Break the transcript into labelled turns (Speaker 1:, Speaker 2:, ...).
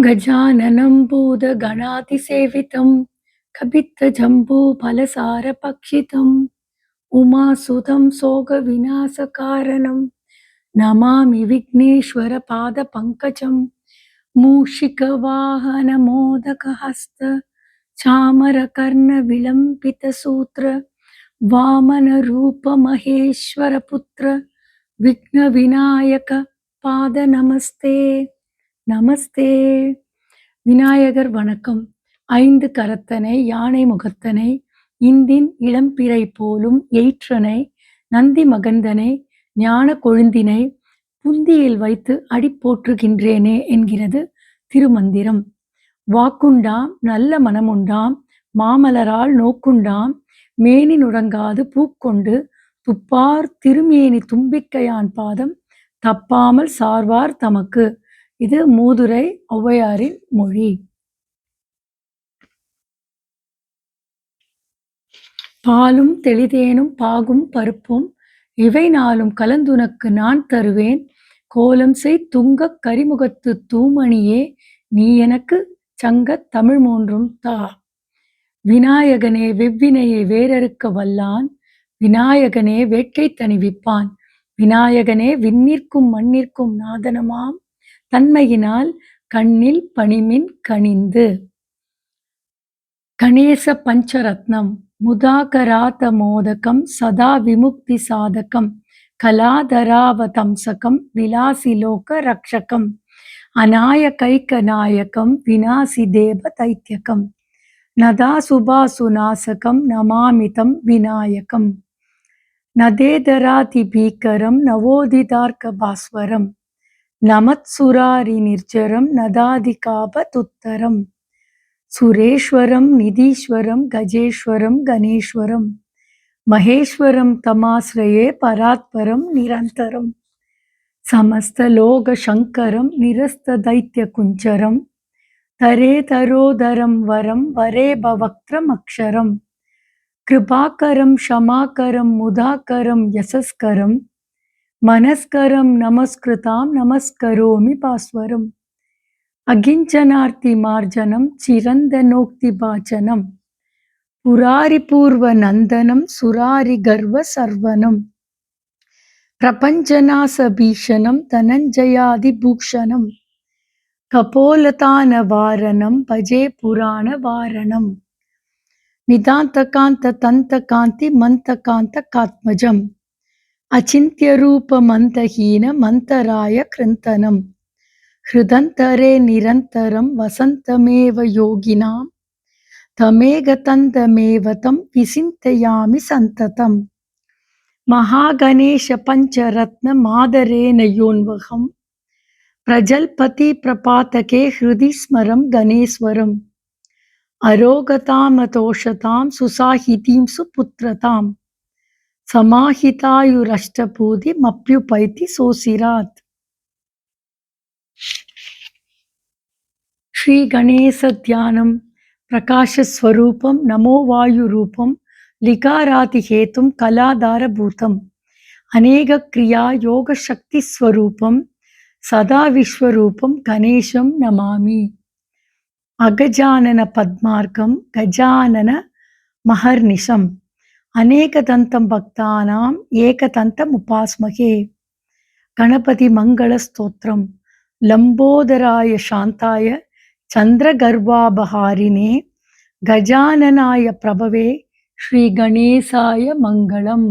Speaker 1: गजाननं भूतगणातिसेवितं कपित्थजम्बूफलसारभक्षितम् उमासुतं शोकविनाशकारणं नमामि विघ्नेश्वरपादपङ्कजं मूषिकवाहनमोदकहस्त चामरकर्णविलम्बितसूत्र वामनरूपमहेश्वरपुत्र विघ्नविनायक पाद नमस्ते நமஸ்தே. விநாயகர் வணக்கம். 5 கரத்தனை யானை முகத்தனை இந்தின் இளம்பிறை போலும் எயிற்றனை நந்தி மகந்தனை ஞான கொழுந்தினை புந்தியில் வைத்து அடி போற்றுகின்றேனே என்கிறது திருமந்திரம். வாக்குண்டாம் நல்ல மனமுண்டாம் மாமலரால் நோக்குண்டாம் மேனி நுடங்காது பூக்கொண்டு துப்பார் திருமேனி தும்பிக்கையான் பாதம் தப்பாமல் சார்வார் தமக்கு. இது மூதுரை ஔவையாரின் மொழி. பாலும் தெளிதேனும் பாகும் பருப்பும் இவை நாளும் கலந்துனக்கு நான் தருவேன் கோலம் செய் துங்கக் கரிமுகத்து தூமணியே நீ எனக்கு சங்கத் தமிழ் மூன்றும் தா. விநாயகனே வெவ்வினையை வேரறுக்க வல்லான் விநாயகனே வேட்கை தணிவிப்பான் விநாயகனே விண்ணிற்கும் மண்ணிற்கும் நாதனமாம் தன்மையினால் கண்ணில் பணிமின் கனிந்து. கணேச பஞ்சரத்னம் முதாகராத மோதகம் சதா விமுக்தி சாதகம் கலாதராவதம்சகம் விலாசிலோக ரக்ஷகம் அநாயகைக நாயகம் விநாசி தேவ தைத்யகம் நதா சுபாசுநாசகம் நமாமிதம் விநாயகம் நதேதராதி பீக்கரம் நவோதிதார்க்க பாஸ்வரம் நமத்சுராரி நிர்ஜரம் நதாதிகாபதுத்தரம் சுரேஸ்வரம் நிதீஸ்வரம் கஜேஸ்வரம் கணேஸ்வரம் மகேஸ்வரம் தமாஸ்ரயே பராத்பரம் நிரந்தரம் சமஸ்தலோக சங்கரம் நிரஸ்த தைத்ய குஞ்சரம் தரே தரோதரம் வரம் வரே பவக்திரம் அக்ஷரம் கிருபாகரம் ஷமாகரம் முதாகரம் யசஸ்கரம் மனஸ்கரம் நமஸ்கிருதாம் நமஸ்கரோமி பாஸ்வரம் அகிஞ்சனார்த்தி மார்ஜனம் சிரந்தனோக்தி பாச்சனம் புராரி பூர்வ நந்தனம் சுராரி கர்வ சர்வனம் பிரபஞ்சநாச பீஷணம் தனஞ்சயாதி பூஷணம் கபோலதான வாரணம் பஜே புராண வாரணம் நிதாந்த காந்த தந்த காந்தி மந்த காந்த காத்மஜம் அச்சிந்திய ரூப மந்தஹீன மந்தராய கிருந்தனம் ஹிருதந்தரே நிரந்தரம் வசந்தமேவ யோகினாம் தமேக தந்தமேவ தம் விசிந்தயாமி சந்ததம் மகாகணேஷ பஞ்சரத்ன மாதரேன யோன்வகம் பிரஜல்பதி பிரபாதகே ஹிருதி ஸ்மரம் கணேஸ்வரம் அரோகதாமதோஷதாம் சுசாஹிதீம் சுபுத்ரதாம் சமாஹிதாயுரஷ்டபூதி மப்யுபைத்தி சோசிராத். ஸ்ரீ கணேச தியானம் பிரகாஷஸ்வரூபம் நமோ வாயு ரூபம் லிகாராதிஹேத்தும் கலாதாரபூதம் அநேக கிரியா யோக சக்தி ஸ்வரூபம் சதா விஸ்வரூபம் கணேசம் நமாமி. அகஜானன பத்மார்க்கம் கஜானன மஹர்நிஷம் அநேகதந்தம் பக்தானாம் ஏகதந்தம் உபாஸ்மகே. கணபதி மங்கள ஸ்தோத்திரம். லம்போதராய சாந்தாய சந்திரகர்வாபஹாரினே கஜானனாய பிரபவே ஸ்ரீ கணேசாய மங்களம்.